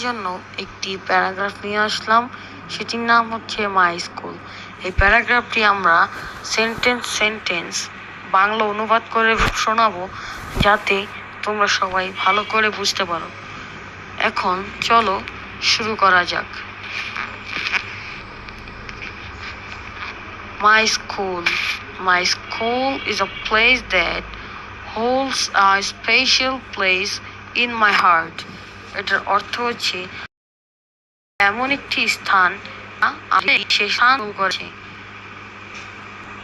জন্য একটি প্যারাগ্রাফ নিয়ে আসলাম, সেটির নাম হচ্ছে মাই স্কুল। এই প্যারাগ্রাফটি আমরা সেন্টেন্স বাংলা অনুবাদ করে শোনাবো, যাতে তোমরা সবাই ভালো করে বুঝতে পারো। এখন চলো শুরু করা যাক। My school. My school is a place that holds a special place in my heart. এটার অর্থ হচ্ছে এমন একটি স্থান সে স্থান করেছে।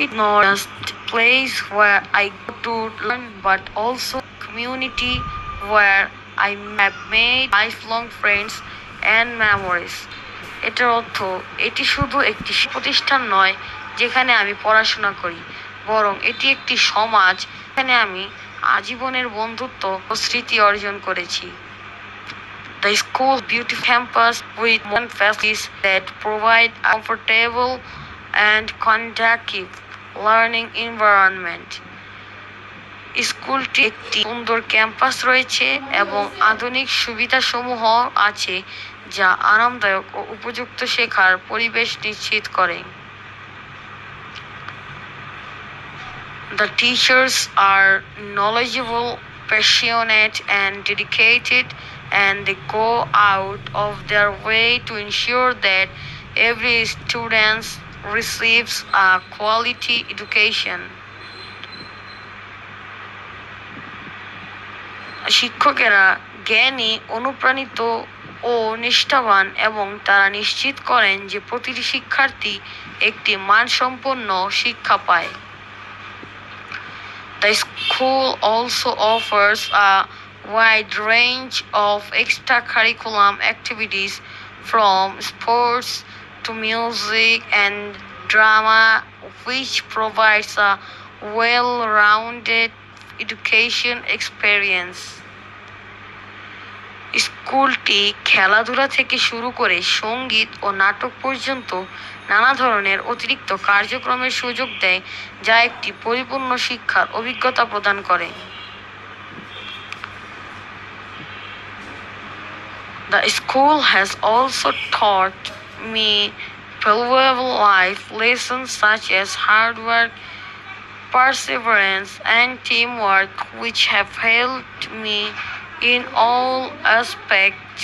It's not just a place where I go to learn, but also a community where I have made lifelong friends and memories. এটার অর্থ এটি শুধু একটি প্রতিষ্ঠান নয় যেখানে আমি পড়াশোনা করি, বরং এটি একটি সমাজ যেখানে আমি আজীবনের বন্ধুত্ব ও স্মৃতি অর্জন করেছি। The school beautiful campus with modern facilities that provide a comfortable and conducive learning environment. স্কুলটি একটি সুন্দর ক্যাম্পাস রয়েছে এবং আধুনিক সুবিধাসমূহ আছে যা আরামদায়ক ও উপযুক্ত শেখার পরিবেশ নিশ্চিত করে। The teachers are knowledgeable, passionate, and dedicated, and they go out of their way to ensure that every student receives a quality education. শিক্ষকেরা জ্ঞানী, অনুপ্রাণিত ও নিষ্ঠাবান এবং তারা নিশ্চিত করেন যে প্রতিটি শিক্ষার্থী একটি মানসম্পন্ন শিক্ষা পায়। The school also offers a wide range of extracurricular activities from sports to music and drama, which provides a well-rounded education experience. স্কুলটি খেলাধুলা থেকে শুরু করে সঙ্গীত ও নাটক পর্যন্ত নানা ধরনের অতিরিক্ত কার্যক্রমের সুযোগ দেয়, যা একটি পরিপূর্ণ শিক্ষার অভিজ্ঞতা প্রদান করে। The school has also taught me valuable life lessons such as hard work, perseverance, and teamwork, which have helped me in all aspects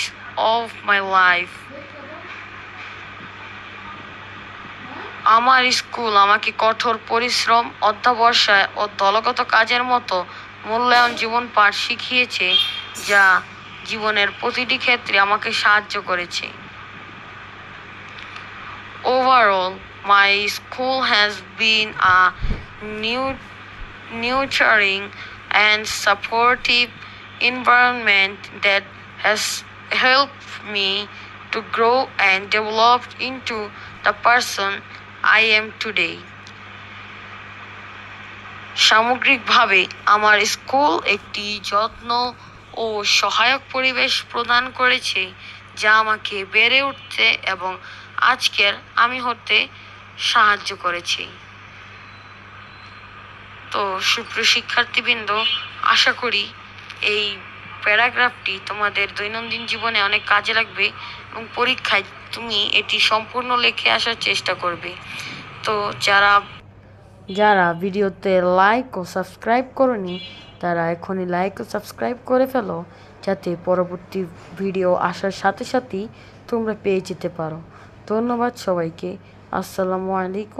of my life. আমার স্কুল আমাকে কঠোর পরিশ্রম, অধ্যবসায় ও দলগত কাজের মতো মূল্যায়ন জীবন পাঠ শিখিয়েছে, যা জীবনের প্রতিটি ক্ষেত্রে আমাকে সাহায্য করেছে। Overall, my school has been a nurturing and supportive environment that has helped me to grow and develop into the person I am today. সামগ্রিকভাবে আমার স্কুল একটি যত্ন ও সহায়ক পরিবেশ প্রদান করেছে, যা আমাকে বেড়ে উঠতে এবং আজকের আমি হতে সাহায্য করেছে। তো সুপ্রিয় শিক্ষার্থীবৃন্দ, আশা করি এই প্যারাগ্রাফটি তোমাদের দৈনন্দিন জীবনে অনেক কাজে লাগবে এবং পরীক্ষায় তুমি এটি সম্পূর্ণ লিখে আসার চেষ্টা করবে। তো যারা ভিডিওতে লাইক ও সাবস্ক্রাইব করোনি, তারা এখনই লাইক ও সাবস্ক্রাইব করে ফেলো, যাতে পরবর্তী ভিডিও আসার সাথে সাথেই তোমরা পেয়ে যেতে পারো। ধন্যবাদ সবাইকে। আসসালামু আলাইকুম।